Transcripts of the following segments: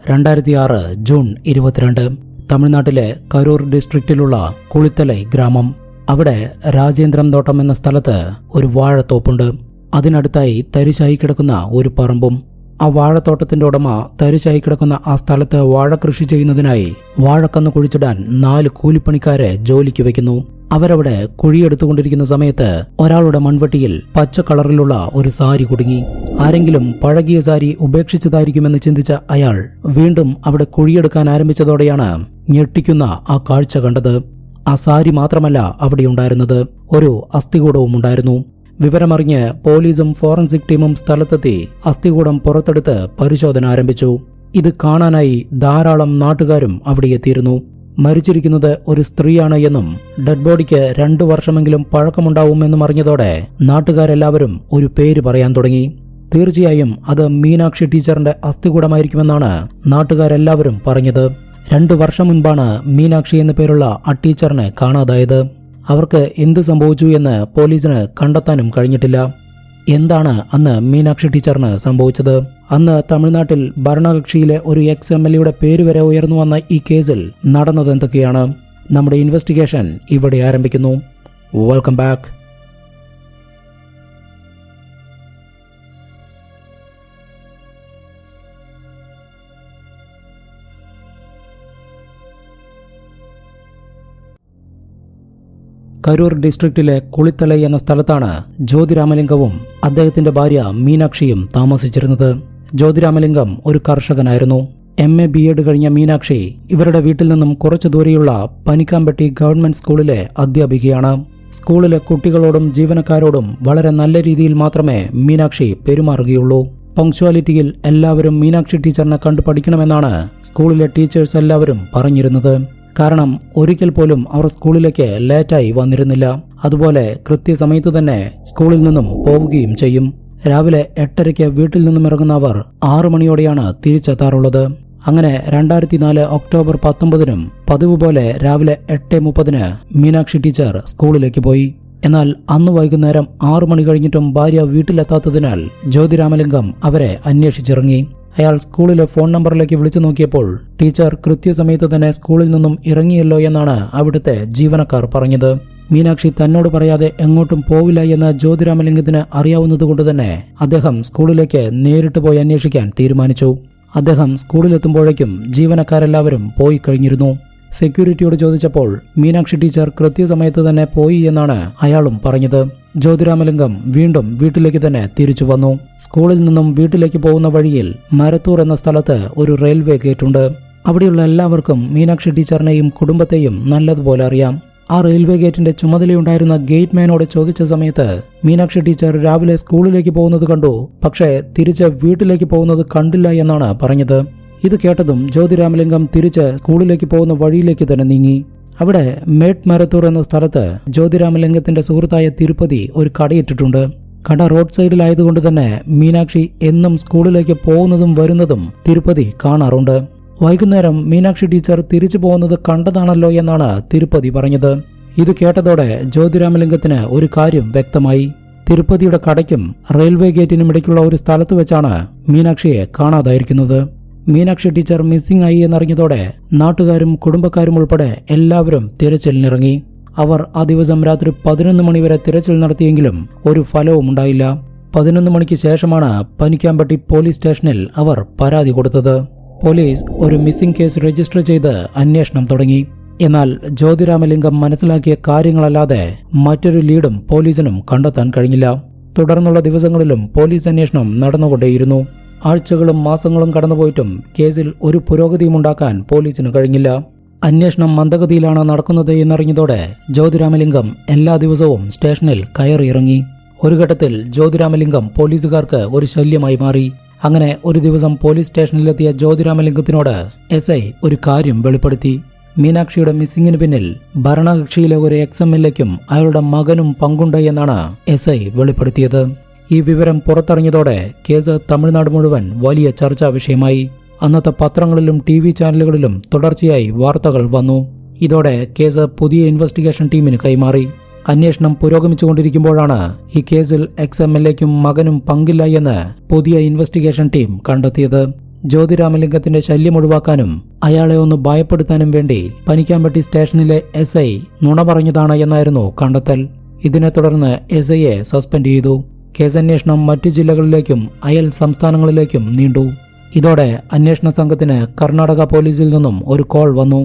2006 June 22. തമിഴ്നാട്ടിലെ കരൂർ ഡിസ്ട്രിക്റ്റിലുള്ള കുളിത്തലൈ ഗ്രാമം. അവിടെ രാജേന്ദ്രം തോട്ടം എന്ന സ്ഥലത്ത് ഒരു വാഴത്തോപ്പുണ്ട്. അതിനടുത്തായി തരിശായി കിടക്കുന്ന ഒരു പറമ്പും. ആ വാഴത്തോട്ടത്തിന്റെ ഉടമ തരിശായി കിടക്കുന്ന ആ സ്ഥലത്ത് വാഴ കൃഷി ചെയ്യുന്നതിനായി വാഴക്കന്ന് കുഴിച്ചിടാൻ 4 കൂലിപ്പണിക്കാരെ ജോലിക്ക് വെക്കുന്നു. അവരവിടെ കുഴിയെടുത്തുകൊണ്ടിരിക്കുന്ന സമയത്ത് ഒരാളുടെ മൺവെട്ടിയിൽ പച്ച കളറിലുള്ള ഒരു സാരി കുടുങ്ങി. ആരെങ്കിലും പഴകിയ സാരി ഉപേക്ഷിച്ചതായിരിക്കുമെന്ന് ചിന്തിച്ച അയാൾ വീണ്ടും അവിടെ കുഴിയെടുക്കാൻ ആരംഭിച്ചതോടെയാണ് ഞെട്ടിക്കുന്ന ആ കാഴ്ച കണ്ടത്. ആ സാരി മാത്രമല്ല അവിടെയുണ്ടായിരുന്നത്, ഒരു അസ്ഥികൂടവും ഉണ്ടായിരുന്നു. വിവരമറിഞ്ഞ് പോലീസും ഫോറൻസിക് ടീമും സ്ഥലത്തെത്തി അസ്ഥികൂടം പുറത്തെടുത്ത് പരിശോധന ആരംഭിച്ചു. ഇത് കാണാനായി ധാരാളം നാട്ടുകാരും അവിടെ എത്തിയിരുന്നു. മരിച്ചിരിക്കുന്നത് ഒരു സ്ത്രീയാണ് എന്നും ഡെഡ് ബോഡിക്ക് 2 വർഷമെങ്കിലും പഴക്കമുണ്ടാവുമെന്നും അറിഞ്ഞതോടെ നാട്ടുകാരെല്ലാവരും ഒരു പേര് പറയാൻ തുടങ്ങി. തീർച്ചയായും അത് മീനാക്ഷി ടീച്ചറിന്റെ അസ്ഥികൂടമായിരിക്കുമെന്നാണ് നാട്ടുകാരെല്ലാവരും പറഞ്ഞത്. 2 വർഷം മുൻപാണ് മീനാക്ഷി എന്ന പേരുള്ള ആ ടീച്ചറിനെ കാണാതായത്. അവർക്ക് എന്ത് സംഭവിച്ചു എന്ന് പോലീസിന് കണ്ടെത്താനും കഴിഞ്ഞിട്ടില്ല. എന്താണ് അന്ന് മീനാക്ഷി ടീച്ചറിന് സംഭവിച്ചത്? അന്ന് തമിഴ്നാട്ടിൽ ഭരണകക്ഷിയിലെ ഒരു എക്സ്-MLA പേര് വരെ ഉയർന്നു വന്ന ഈ കേസിൽ നടന്നത് എന്തൊക്കെയാണ്? നമ്മുടെ ഇൻവെസ്റ്റിഗേഷൻ ഇവിടെ ആരംഭിക്കുന്നു. Welcome back. കരൂർ ഡിസ്ട്രിക്റ്റിലെ കുളിത്തലൈ എന്ന സ്ഥലത്താണ് ജ്യോതിരാമലിംഗവും അദ്ദേഹത്തിന്റെ ഭാര്യ മീനാക്ഷിയും താമസിച്ചിരുന്നത്. ജ്യോതിരാമലിംഗം ഒരു കർഷകനായിരുന്നു. MA B.Ed കഴിഞ്ഞ മീനാക്ഷി ഇവരുടെ വീട്ടിൽ നിന്നും കുറച്ചു ദൂരെയുള്ള പനിക്കാമ്പട്ടി ഗവൺമെന്റ് സ്കൂളിലെ അധ്യാപികയാണ്. സ്കൂളിലെ കുട്ടികളോടും ജീവനക്കാരോടും വളരെ നല്ല രീതിയിൽ മാത്രമേ മീനാക്ഷി പെരുമാറുകയുള്ളൂ. പങ്ക്ച്വാലിറ്റിയിൽ എല്ലാവരും മീനാക്ഷി ടീച്ചറിനെ കണ്ടു പഠിക്കണമെന്നാണ് സ്കൂളിലെ ടീച്ചേഴ്സ് എല്ലാവരും പറഞ്ഞിരുന്നത്. കാരണം ഒരിക്കൽ പോലും അവർ സ്കൂളിലേക്ക് ലേറ്റായി വന്നിരുന്നില്ല. അതുപോലെ കൃത്യസമയത്ത് തന്നെ സ്കൂളിൽ നിന്നും പോവുകയും ചെയ്യും. രാവിലെ 8:30 വീട്ടിൽ നിന്നും ഇറങ്ങുന്ന അവർ 6 മണിയോടെയാണ് തിരിച്ചെത്താറുള്ളത്. അങ്ങനെ 2004 ഒക്ടോബർ 19 പതിവ് പോലെ രാവിലെ 8:30 മീനാക്ഷി ടീച്ചർ സ്കൂളിലേക്ക് പോയി. എന്നാൽ അന്ന് വൈകുന്നേരം 6 മണി കഴിഞ്ഞിട്ടും ഭാര്യ വീട്ടിലെത്താത്തതിനാൽ ജ്യോതിരാമലിംഗം അവരെ അന്വേഷിച്ചിറങ്ങി. അയാൾ സ്കൂളിലെ ഫോൺ നമ്പറിലേക്ക് വിളിച്ചു നോക്കിയപ്പോൾ ടീച്ചർ കൃത്യസമയത്ത് തന്നെ സ്കൂളിൽ നിന്നും ഇറങ്ങിയല്ലോ എന്നാണ് അവിടുത്തെ ജീവനക്കാർ പറഞ്ഞത്. മീനാക്ഷി തന്നോട് പറയാതെ എങ്ങോട്ടും പോവില്ല എന്ന് ജ്യോതിരാമലിംഗത്തിന് അറിയാവുന്നതുകൊണ്ട് തന്നെ അദ്ദേഹം സ്കൂളിലേക്ക് നേരിട്ട് പോയി അന്വേഷിക്കാൻ തീരുമാനിച്ചു. അദ്ദേഹം സ്കൂളിലെത്തുമ്പോഴേക്കും ജീവനക്കാരെല്ലാവരും പോയി കഴിഞ്ഞിരുന്നു. സെക്യൂരിറ്റിയോട് ചോദിച്ചപ്പോൾ മീനാക്ഷി ടീച്ചർ കൃത്യസമയത്ത് തന്നെ പോയി എന്നാണ് അയാളും പറഞ്ഞത്. ജ്യോതിരാമലിംഗം വീണ്ടും വീട്ടിലേക്ക് തന്നെ തിരിച്ചു വന്നു. സ്കൂളിൽ നിന്നും വീട്ടിലേക്ക് പോകുന്ന വഴിയിൽ മരത്തൂർ എന്ന സ്ഥലത്ത് ഒരു റെയിൽവേ ഗേറ്റ് ഉണ്ട്. അവിടെയുള്ള എല്ലാവർക്കും മീനാക്ഷി ടീച്ചറിനെയും കുടുംബത്തെയും നല്ലതുപോലെ അറിയാം. ആ റെയിൽവേ ഗേറ്റിന്റെ ചുമതലയുണ്ടായിരുന്ന ഗേറ്റ് മാനോട് ചോദിച്ച സമയത്ത് മീനാക്ഷി ടീച്ചർ രാവിലെ സ്കൂളിലേക്ക് പോകുന്നത് കണ്ടു, പക്ഷേ തിരിച്ച് വീട്ടിലേക്ക് പോകുന്നത് കണ്ടില്ല എന്നാണ് പറഞ്ഞത്. ഇത് കേട്ടതും ജ്യോതിരാമലിംഗം തിരിച്ച് സ്കൂളിലേക്ക് പോകുന്ന വഴിയിലേക്ക് തന്നെ നീങ്ങി. അവിടെ മേട്ട് മരത്തൂർ എന്ന സ്ഥലത്ത് ജ്യോതിരാമലിംഗത്തിന്റെ സുഹൃത്തായ തിരുപ്പതി ഒരു കടയിട്ടിട്ടുണ്ട്. കട റോഡ് സൈഡിലായതുകൊണ്ട് തന്നെ മീനാക്ഷി എന്നും സ്കൂളിലേക്ക് പോകുന്നതും വരുന്നതും തിരുപ്പതി കാണാറുണ്ട്. വൈകുന്നേരം മീനാക്ഷി ടീച്ചർ തിരിച്ചു പോകുന്നത് കണ്ടതാണല്ലോ എന്നാണ് തിരുപ്പതി പറഞ്ഞത്. ഇത് കേട്ടതോടെ ജ്യോതിരാമലിംഗത്തിന് ഒരു കാര്യം വ്യക്തമായി. തിരുപ്പതിയുടെ കടയ്ക്കും റെയിൽവേ ഗേറ്റിനും ഇടയ്ക്കുള്ള ഒരു സ്ഥലത്ത് വെച്ചാണ് മീനാക്ഷിയെ കാണാതായിരിക്കുന്നത്. മീനാക്ഷി ടീച്ചർ മിസ്സിംഗ് ആയി എന്നറിഞ്ഞതോടെ നാട്ടുകാരും കുടുംബക്കാരും ഉൾപ്പെടെ എല്ലാവരും തിരച്ചിലിനിറങ്ങി. അവർ ആ ദിവസം രാത്രി 11 മണി വരെ തിരച്ചിൽ നടത്തിയെങ്കിലും ഒരു ഫലവും ഉണ്ടായില്ല. 11 മണിക്ക് ശേഷമാണ് പനിക്കാമ്പട്ടി പോലീസ് സ്റ്റേഷനിൽ അവർ പരാതി കൊടുത്തത്. പോലീസ് ഒരു മിസ്സിംഗ് കേസ് രജിസ്റ്റർ ചെയ്ത് അന്വേഷണം തുടങ്ങി. എന്നാൽ ജ്യോതിരാമലിംഗം മനസ്സിലാക്കിയ കാര്യങ്ങളല്ലാതെ മറ്റൊരു ലീഡും പോലീസിനും കണ്ടെത്താൻ കഴിഞ്ഞില്ല. തുടർന്നുള്ള ദിവസങ്ങളിലും പോലീസ് അന്വേഷണം നടന്നുകൊണ്ടേയിരുന്നു. ആഴ്ചകളും മാസങ്ങളും കടന്നുപോയിട്ടും കേസിൽ ഒരു പുരോഗതിയും ഉണ്ടാക്കാൻ പോലീസിന് കഴിഞ്ഞില്ല. അന്വേഷണം മന്ദഗതിയിലാണ് നടക്കുന്നത് എന്നറിഞ്ഞതോടെ ജ്യോതിരാമലിംഗം എല്ലാ ദിവസവും സ്റ്റേഷനിൽ കയറിയിറങ്ങി. ഒരു ഘട്ടത്തിൽ ജ്യോതിരാമലിംഗം പോലീസുകാർക്ക് ഒരു ശല്യമായി മാറി. അങ്ങനെ ഒരു ദിവസം പോലീസ് സ്റ്റേഷനിലെത്തിയ ജ്യോതിരാമലിംഗത്തിനോട് SI ഒരു കാര്യം വെളിപ്പെടുത്തി. മീനാക്ഷിയുടെ മിസ്സിംഗിന് പിന്നിൽ ഭരണകക്ഷിയിലെ ഒരു എക്സ്-MLAക്കും അയാളുടെ മകനും പങ്കുണ്ട് എന്നാണ് SI വെളിപ്പെടുത്തിയത്. ഈ വിവരം പുറത്തറിഞ്ഞതോടെ കേസ് തമിഴ്നാട് മുഴുവൻ വലിയ ചർച്ചാ വിഷയമായി. അന്നത്തെ പത്രങ്ങളിലും TV ചാനലുകളിലും തുടർച്ചയായി വാർത്തകൾ വന്നു. ഇതോടെ കേസ് പുതിയ ഇൻവെസ്റ്റിഗേഷൻ ടീമിന് കൈമാറി. അന്വേഷണം പുരോഗമിച്ചുകൊണ്ടിരിക്കുമ്പോഴാണ് ഈ കേസിൽ എക്സ്-MLAക്കും മകനും പങ്കില്ല എന്ന് പുതിയ ഇൻവെസ്റ്റിഗേഷൻ ടീം കണ്ടെത്തിയത്. ജ്യോതിരാമലിംഗത്തിന്റെ ശല്യം ഒഴിവാക്കാനും അയാളെ ഒന്ന് ഭയപ്പെടുത്താനും വേണ്ടി പനിക്കാമ്പട്ടി സ്റ്റേഷനിലെ SI നുണ പറഞ്ഞതാണ് എന്നായിരുന്നു കണ്ടെത്തൽ. ഇതിനെ തുടർന്ന് SIയെ സസ്പെൻഡ് ചെയ്തു. കേസന്വേഷണം മറ്റു ജില്ലകളിലേക്കും അയൽ സംസ്ഥാനങ്ങളിലേക്കും നീണ്ടു. ഇതോടെ അന്വേഷണ സംഘത്തിന് കർണാടക പോലീസിൽ നിന്നും ഒരു കോൾ വന്നു.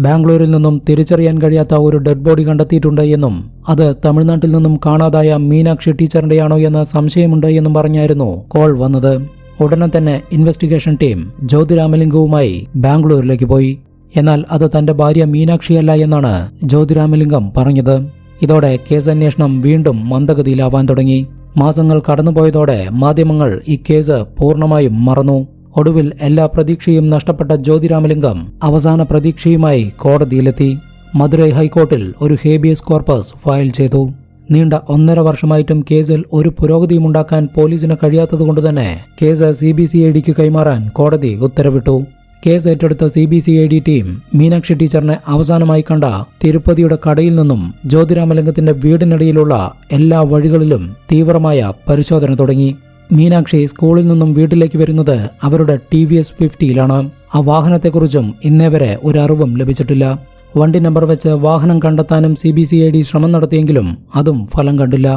ബാംഗ്ലൂരിൽ നിന്നും തിരിച്ചറിയാൻ കഴിയാത്ത ഒരു ഡെഡ് ബോഡി കണ്ടെത്തിയിട്ടുണ്ട് എന്നും അത് തമിഴ്നാട്ടിൽ നിന്നും കാണാതായ മീനാക്ഷി ടീച്ചറിന്റെയാണോ എന്ന സംശയമുണ്ട് എന്നും പറഞ്ഞായിരുന്നു കോൾ വന്നത്. ഉടനെ തന്നെ ഇൻവെസ്റ്റിഗേഷൻ ടീം ജ്യോതിരാമലിംഗവുമായി ബാംഗ്ലൂരിലേക്ക് പോയി. എന്നാൽ അത് തന്റെ ഭാര്യ മീനാക്ഷിയല്ല എന്നാണ് ജ്യോതിരാമലിംഗം പറഞ്ഞത്. ഇതോടെ കേസന്വേഷണം വീണ്ടും മന്ദഗതിയിലാവാൻ തുടങ്ങി. മാസങ്ങൾ കടന്നുപോയതോടെ മാധ്യമങ്ങൾ ഈ കേസ് പൂർണ്ണമായും മറന്നു. ഒടുവിൽ എല്ലാ പ്രതീക്ഷയും നഷ്ടപ്പെട്ട ജ്യോതിരാമലിംഗം അവസാന പ്രതീക്ഷയുമായി കോടതിയിലെത്തി. മധുരൈ ഹൈക്കോർട്ടിൽ ഒരു ഹേബിയസ് കോർപ്പസ് ഫയൽ ചെയ്തു. നീണ്ട 1.5 വർഷമായിട്ടും കേസിൽ ഒരു പുരോഗതിയും ഉണ്ടാക്കാൻ പോലീസിന് കഴിയാത്തതുകൊണ്ട് തന്നെ കേസ് CBCIDക്ക് കൈമാറാൻ കോടതി ഉത്തരവിട്ടു. കേസ് ഏറ്റെടുത്ത CBCID ടീം മീനാക്ഷി ടീച്ചറിനെ അവസാനമായി കണ്ട തിരുപ്പതിയുടെ കടയിൽ നിന്നും ജ്യോതിരാമലിംഗത്തിന്റെ വീടിനിടയിലുള്ള എല്ലാ വഴികളിലും തീവ്രമായ പരിശോധന തുടങ്ങി. മീനാക്ഷി സ്കൂളിൽ നിന്നും വീട്ടിലേക്ക് വരുന്നത് അവരുടെ TVS 50യിലാണ്. ആ വാഹനത്തെക്കുറിച്ചും ഇന്നേ വരെ ഒരു അറിവും ലഭിച്ചിട്ടില്ല. വണ്ടി നമ്പർ വെച്ച് വാഹനം കണ്ടെത്താനും CBCID ശ്രമം നടത്തിയെങ്കിലും അതും ഫലം കണ്ടില്ല.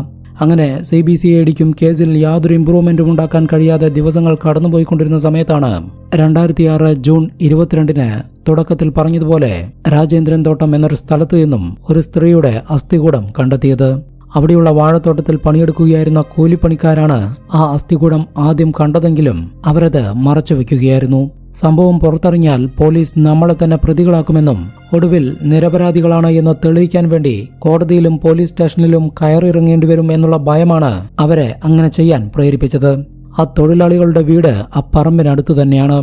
അങ്ങനെ CBCIDക്കും കേസിൽ യാതൊരു ഇംപ്രൂവ്മെന്റും ഉണ്ടാക്കാൻ കഴിയാതെ ദിവസങ്ങൾ കടന്നുപോയിക്കൊണ്ടിരുന്ന സമയത്താണ് 2006 ജൂൺ 22-ന് തുടക്കത്തിൽ പറഞ്ഞതുപോലെ രാജേന്ദ്രൻ തോട്ടം എന്നൊരു സ്ഥലത്ത് നിന്നും ഒരു സ്ത്രീയുടെ അസ്ഥികൂടം കണ്ടെത്തിയത്. അവിടെയുള്ള വാഴത്തോട്ടത്തിൽ പണിയെടുക്കുകയായിരുന്ന കൂലിപ്പണിക്കാരാണ് ആ അസ്ഥികൂടം ആദ്യം കണ്ടതെങ്കിലും അവരത് മറച്ചു വെക്കുകയായിരുന്നു. സംഭവം പുറത്തറിഞ്ഞാൽ പോലീസ് നമ്മളെ തന്നെ പ്രതികളാക്കുമെന്നും ഒടുവിൽ നിരപരാധികളാണ് എന്ന് തെളിയിക്കാൻ വേണ്ടി കോടതിയിലും പോലീസ് സ്റ്റേഷനിലും കയറിയിറങ്ങേണ്ടി വരും എന്നുള്ള ഭയമാണ് അവരെ അങ്ങനെ ചെയ്യാൻ പ്രേരിപ്പിച്ചത്. ആ തൊഴിലാളികളുടെ വീട് ആ പറമ്പിനടുത്തു തന്നെയാണ്.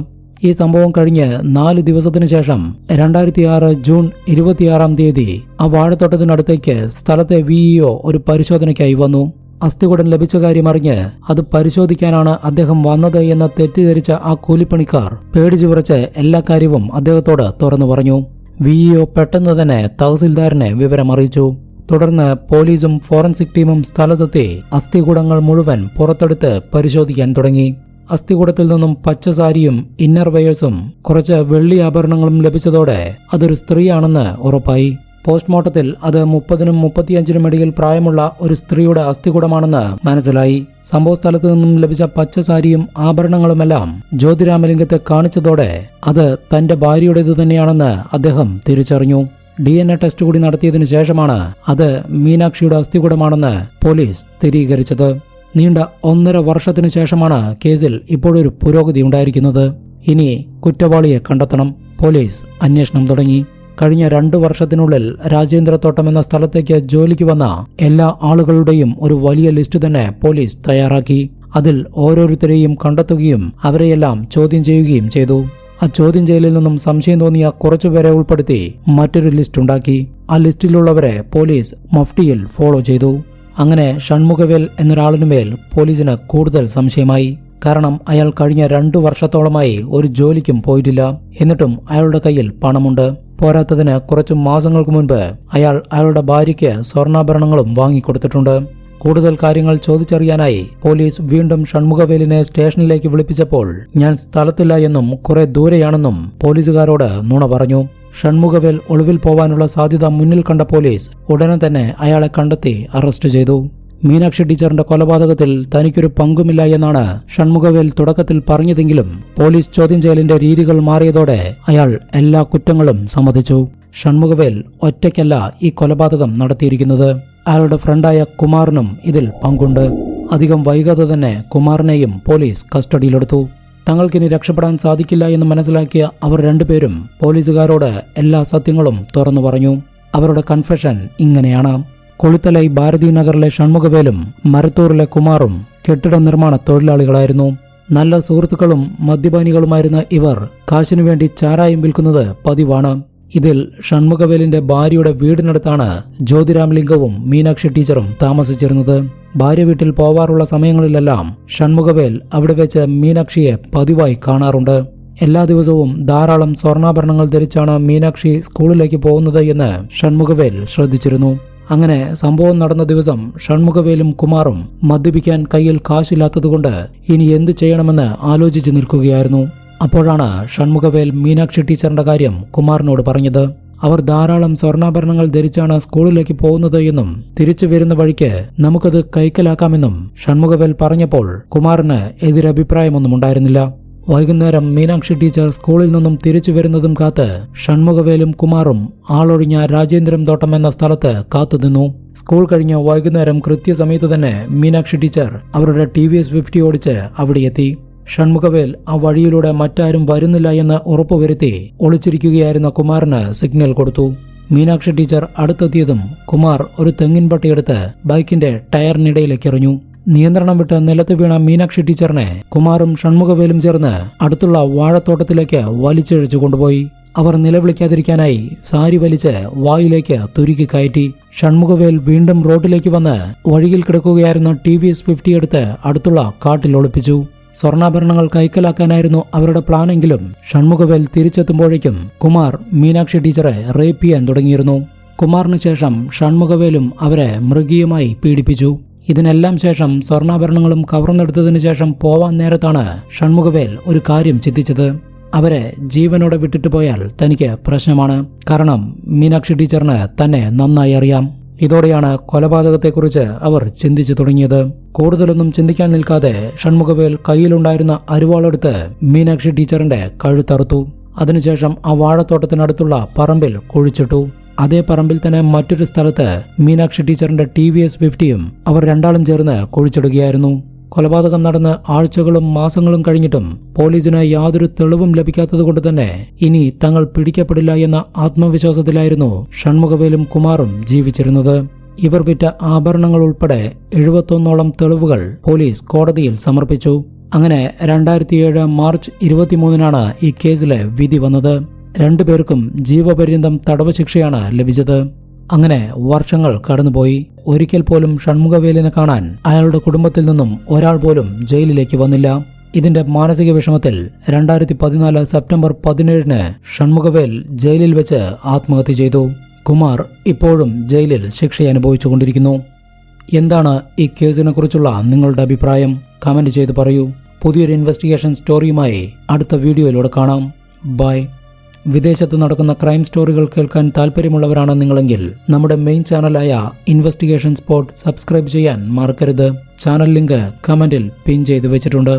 ഈ സംഭവം കഴിഞ്ഞ് 4 ദിവസത്തിനു ശേഷം 2006 ജൂൺ 26-ാം തീയതി ആ വാഴത്തോട്ടത്തിനടുത്തേക്ക് സ്ഥലത്തെ VEO ഒരു പരിശോധനയ്ക്കായി വന്നു. അസ്ഥികൂടം ലഭിച്ച കാര്യം അറിഞ്ഞ് അത് പരിശോധിക്കാനാണ് അദ്ദേഹം വന്നത് എന്ന് തെറ്റിദ്ധരിച്ച ആ കൂലിപ്പണിക്കാർ പേടിച്ചു വിറച്ച് എല്ലാ കാര്യവും അദ്ദേഹത്തോട് തുറന്നു പറഞ്ഞു. VEO പെട്ടെന്ന് തന്നെ തഹസിൽദാരനെ വിവരമറിയിച്ചു. തുടർന്ന് പോലീസും ഫോറൻസിക് ടീമും സ്ഥലത്തെത്തി അസ്ഥികൂടങ്ങൾ മുഴുവൻ പുറത്തെടുത്ത് പരിശോധിക്കാൻ തുടങ്ങി. അസ്ഥികൂടത്തിൽ നിന്നും പച്ച സാരിയും ഇന്നർ വെയേഴ്സും കുറച്ച് വെള്ളി ആഭരണങ്ങളും ലഭിച്ചതോടെ അതൊരു സ്ത്രീയാണെന്ന് ഉറപ്പായി. പോസ്റ്റ്മോർട്ടത്തിൽ അത് 30-നും 35-നും ഇടയിൽ പ്രായമുള്ള ഒരു സ്ത്രീയുടെ അസ്ഥികൂടമാണെന്ന് മനസ്സിലായി. സംഭവ സ്ഥലത്ത് നിന്നും ലഭിച്ച പച്ച സാരിയും ആഭരണങ്ങളുമെല്ലാം ജ്യോതിരാമലിംഗത്തെ കാണിച്ചതോടെ അത് തന്റെ ഭാര്യയുടേത് തന്നെയാണെന്ന് അദ്ദേഹം തിരിച്ചറിഞ്ഞു. DNA ടെസ്റ്റ് കൂടി നടത്തിയതിനു ശേഷമാണ് അത് മീനാക്ഷിയുടെ അസ്ഥികൂടമാണെന്ന് പോലീസ് സ്ഥിരീകരിച്ചത്. നീണ്ട 1.5 വർഷത്തിനു ശേഷമാണ് കേസിൽ ഇപ്പോഴൊരു പുരോഗതി ഉണ്ടായിരിക്കുന്നത്. ഇനി കുറ്റവാളിയെ കണ്ടെത്തണം. പോലീസ് അന്വേഷണം തുടങ്ങി. കഴിഞ്ഞ 2 വർഷത്തിനുള്ളിൽ രാജേന്ദ്രത്തോട്ടം എന്ന സ്ഥലത്തേക്ക് ജോലിക്ക് വന്ന എല്ലാ ആളുകളുടെയും ഒരു വലിയ ലിസ്റ്റ് തന്നെ പോലീസ് തയ്യാറാക്കി. അതിൽ ഓരോരുത്തരെയും കണ്ടെത്തുകയും അവരെയെല്ലാം ചോദ്യം ചെയ്യുകയും ചെയ്തു. ആ ചോദ്യം ചെയ്യലിൽ നിന്നും സംശയം തോന്നിയ കുറച്ചുപേരെ ഉൾപ്പെടുത്തി മറ്റൊരു ലിസ്റ്റ് ഉണ്ടാക്കി. ആ ലിസ്റ്റിലുള്ളവരെ പോലീസ് മഫ്റ്റിയിൽ ഫോളോ ചെയ്തു. അങ്ങനെ ഷൺമുഖവേൽ എന്നൊരാളിനുമേൽ പോലീസിന് കൂടുതൽ സംശയമായി. കാരണം അയാൾ കഴിഞ്ഞ 2 വർഷത്തോളമായി ഒരു ജോലിക്കും പോയിട്ടില്ല. എന്നിട്ടും അയാളുടെ കയ്യിൽ പണമുണ്ട്. പോരാത്തതിന് കുറച്ചു മാസങ്ങൾക്ക് മുൻപ് അയാൾ അയാളുടെ ഭാര്യയ്ക്ക് സ്വർണ്ണാഭരണങ്ങളും വാങ്ങിക്കൊടുത്തിട്ടുണ്ട്. കൂടുതൽ കാര്യങ്ങൾ ചോദിച്ചറിയാനായി പോലീസ് വീണ്ടും ഷൺമുഖവേലിനെ സ്റ്റേഷനിലേക്ക് വിളിപ്പിച്ചപ്പോൾ ഞാൻ സ്ഥലത്തില്ല എന്നും കുറെ ദൂരെയാണെന്നും പോലീസുകാരോട് നുണ പറഞ്ഞു. ഷൺമുഖവേൽ ഒളിവിൽ പോവാനുള്ള സാധ്യത മുന്നിൽ കണ്ട പോലീസ് ഉടനെ തന്നെ അയാളെ കണ്ടെത്തി അറസ്റ്റ് ചെയ്തു. മീനാക്ഷി ടീച്ചറിന്റെ കൊലപാതകത്തിൽ തനിക്കൊരു പങ്കുമില്ല എന്നാണ് ഷൺമുഖവേൽ തുടക്കത്തിൽ പറഞ്ഞതെങ്കിലും പോലീസ് ചോദ്യം ചെയ്യലിന്റെ രീതികൾ മാറിയതോടെ അയാൾ എല്ലാ കുറ്റങ്ങളും സമ്മതിച്ചു. ഷൺമുഖവേൽ ഒറ്റയ്ക്കല്ല ഈ കൊലപാതകം നടത്തിയിരിക്കുന്നത്. അയാളുടെ ഫ്രണ്ടായ കുമാറിനും ഇതിൽ പങ്കുണ്ട്. അധികം വൈകാതെ തന്നെ കുമാറിനെയും പോലീസ് കസ്റ്റഡിയിലെടുത്തു. തങ്ങൾക്കിനി രക്ഷപ്പെടാൻ സാധിക്കില്ല എന്ന് മനസ്സിലാക്കിയ അവർ രണ്ടുപേരും പോലീസുകാരോട് എല്ലാ സത്യങ്ങളും തുറന്നു പറഞ്ഞു. അവരുടെ കൺഫെഷൻ ഇങ്ങനെയാണ്. കൊളുത്തലൈ ഭാരതി നഗറിലെ ഷൺമുഖവേലും മരത്തൂറിലെ കുമാറും കെട്ടിട നിർമ്മാണ തൊഴിലാളികളായിരുന്നു. നല്ല സുഹൃത്തുക്കളും മദ്യപാനികളുമായിരുന്ന ഇവർ കാശിനു വേണ്ടി ചാരായം വിൽക്കുന്നത് പതിവാണ്. ഇതിൽ ഷൺമുഖവേലിന്റെ ഭാര്യയുടെ വീടിനടുത്താണ് ജ്യോതിരാമലിംഗവും മീനാക്ഷി ടീച്ചറും താമസിച്ചിരുന്നത്. ഭാര്യ വീട്ടിൽ പോവാറുള്ള സമയങ്ങളിലെല്ലാം ഷൺമുഖവേൽ അവിടെ വെച്ച് മീനാക്ഷിയെ പതിവായി കാണാറുണ്ട്. എല്ലാ ദിവസവും ധാരാളം സ്വർണ്ണാഭരണങ്ങൾ ധരിച്ചാണ് മീനാക്ഷി സ്കൂളിലേക്ക് പോകുന്നത് എന്ന് ഷൺമുഖവേൽ ശ്രദ്ധിച്ചിരുന്നു. അങ്ങനെ സംഭവം നടന്ന ദിവസം ഷൺമുഖവേലും കുമാറും മദ്യപിക്കാൻ കയ്യിൽ കാശില്ലാത്തതുകൊണ്ട് ഇനി എന്തു ചെയ്യണമെന്ന് ആലോചിച്ച് നിൽക്കുകയായിരുന്നു. അപ്പോഴാണ് ഷൺമുഖവേൽ മീനാക്ഷി ടീച്ചറിന്റെ കാര്യം കുമാറിനോട് പറഞ്ഞത്. അവർ ധാരാളം സ്വർണ്ണാഭരണങ്ങൾ ധരിച്ചാണ് സ്കൂളിലേക്ക് പോകുന്നത് എന്നും തിരിച്ചു വരുന്ന വഴിക്ക് നമുക്കത് കൈക്കലാക്കാമെന്നും ഷൺമുഖവേൽ പറഞ്ഞപ്പോൾ കുമാറിന് എതിരഭിപ്രായമൊന്നും ഉണ്ടായിരുന്നില്ല. വൈകുന്നേരം മീനാക്ഷി ടീച്ചർ സ്കൂളിൽ നിന്നും തിരിച്ചു വരുന്നതും കാത്ത് ഷൺമുഖവേലും കുമാറും ആളൊഴിഞ്ഞ രാജേന്ദ്രം തോട്ടം എന്ന സ്ഥലത്ത് കാത്തുനിന്നു. സ്കൂൾ കഴിഞ്ഞ് വൈകുന്നേരം കൃത്യസമയത്ത് തന്നെ മീനാക്ഷി ടീച്ചർ അവരുടെ TVS 50 ഓടിച്ച് അവിടെ എത്തി. ഷൺമുഖവേൽ ആ വഴിയിലൂടെ മറ്റാരും വരുന്നില്ല എന്ന് ഉറപ്പുവരുത്തി ഒളിച്ചിരിക്കുകയായിരുന്ന കുമാറിന് സിഗ്നൽ കൊടുത്തു. മീനാക്ഷി ടീച്ചർ അടുത്തെത്തിയതും കുമാർ ഒരു തെങ്ങിൻ പട്ടിയെടുത്ത് ബൈക്കിന്റെ ടയറിനിടയിലേക്ക് എറിഞ്ഞു. നിയന്ത്രണം വിട്ട് നിലത്ത് വീണ മീനാക്ഷി ടീച്ചറിനെ കുമാറും ഷൺമുഖവേലും ചേർന്ന് അടുത്തുള്ള വാഴത്തോട്ടത്തിലേക്ക് വലിച്ചിഴച്ചു കൊണ്ടുപോയി. അവർ നിലവിളിക്കാതിരിക്കാനായി സാരി വലിച്ച് വായിലേക്ക് തുരുക്കി കയറ്റി. ഷൺമുഖവേൽ വീണ്ടും റോഡിലേക്ക് വന്ന് വഴിയിൽ കിടക്കുകയായിരുന്ന TVS 50 എടുത്ത് അടുത്തുള്ള കാട്ടിൽ ഒളിപ്പിച്ചു. സ്വർണ്ണാഭരണങ്ങൾ കൈക്കലാക്കാനായിരുന്നു അവരുടെ പ്ലാനെങ്കിലും ഷൺമുഖവേൽ തിരിച്ചെത്തുമ്പോഴേക്കും കുമാർ മീനാക്ഷി ടീച്ചറെ റേപ്പ് ചെയ്യാൻ തുടങ്ങിയിരുന്നു. കുമാറിന് ശേഷം ഷൺമുഖവേലും അവരെ മൃഗീയമായി പീഡിപ്പിച്ചു. ഇതിനെല്ലാം ശേഷം സ്വർണ്ണാഭരണങ്ങളും കവർന്നെടുത്തതിനു ശേഷം പോവാൻ നേരത്താണ് ഷൺമുഖവേൽ ഒരു കാര്യം ചിന്തിച്ചത്. അവരെ ജീവനോടെ വിട്ടിട്ട് പോയാൽ തനിക്ക് പ്രശ്നമാണ്. കാരണം മീനാക്ഷി ടീച്ചറിന് തന്നെ നന്നായി അറിയാം. ഇതോടെയാണ് കൊലപാതകത്തെക്കുറിച്ച് അവർ ചിന്തിച്ചു തുടങ്ങിയത്. കൂടുതലൊന്നും ചിന്തിക്കാൻ നിൽക്കാതെ ഷൺമുഖവേൽ കയ്യിലുണ്ടായിരുന്ന അരിവാളെടുത്ത് മീനാക്ഷി ടീച്ചറിന്റെ കഴുത്തറുത്തു. അതിനുശേഷം ആ വാഴത്തോട്ടത്തിനടുത്തുള്ള പറമ്പിൽ കുഴിച്ചിട്ടു. അതേ പറമ്പിൽ തന്നെ മറ്റൊരു സ്ഥലത്ത് മീനാക്ഷി ടീച്ചറിന്റെ TVS 50യും അവർ രണ്ടാളും ചേർന്ന് കുഴിച്ചിടുകയായിരുന്നു. കൊലപാതകം നടന്ന് ആഴ്ചകളും മാസങ്ങളും കഴിഞ്ഞിട്ടും പോലീസിന് യാതൊരു തെളിവും ലഭിക്കാത്തതുകൊണ്ട് തന്നെ ഇനി തങ്ങൾ പിടിക്കപ്പെടില്ല എന്ന ആത്മവിശ്വാസത്തിലായിരുന്നു ഷൺമുഖവേലും കുമാറും ജീവിച്ചിരുന്നത്. ഇവർ വിറ്റ ആഭരണങ്ങൾ ഉൾപ്പെടെ 71ഓളം തെളിവുകൾ പോലീസ് കോടതിയിൽ സമർപ്പിച്ചു. അങ്ങനെ 2007 മാർച്ച് 23-നാണ് ഈ കേസിലെ വിധി വന്നത്. രണ്ടുപേർക്കും ജീവപര്യന്തം തടവ് ശിക്ഷയാണ് ലഭിച്ചത്. അങ്ങനെ വർഷങ്ങൾ കടന്നുപോയി. ഒരിക്കൽ പോലും ഷൺമുഖവേലിനെ കാണാൻ അയാളുടെ കുടുംബത്തിൽ നിന്നും ഒരാൾ പോലും ജയിലിലേക്ക് വന്നില്ല. ഇതിന്റെ മാനസിക വിഷമത്തിൽ 2014 സെപ്റ്റംബർ 17-ന് ഷൺമുഖവേൽ ജയിലിൽ വെച്ച് ആത്മഹത്യ ചെയ്തു. കുമാർ ഇപ്പോഴും ജയിലിൽ ശിക്ഷ അനുഭവിച്ചുകൊണ്ടിരിക്കുന്നു. എന്താണ് ഈ കേസിനെ കുറിച്ചുള്ള നിങ്ങളുടെ അഭിപ്രായം? കമന്റ് ചെയ്ത് പറയൂ. പുതിയൊരു ഇൻവെസ്റ്റിഗേഷൻ സ്റ്റോറിയുമായി അടുത്ത വീഡിയോയിലൂടെ കാണാം. ബൈ. വിദേശത്ത് നടക്കുന്ന ക്രൈം സ്റ്റോറികൾ കേൾക്കാൻ താല്പര്യമുള്ളവരാണ് നിങ്ങളെങ്കിൽ നമ്മുടെ മെയിൻ ചാനലായ ഇൻവെസ്റ്റിഗേഷൻ സ്പോട്ട് സബ്സ്ക്രൈബ് ചെയ്യാൻ മറക്കരുത്. ചാനൽ ലിങ്ക് കമന്റിൽ പിൻ ചെയ്തു വെച്ചിട്ടുണ്ട്.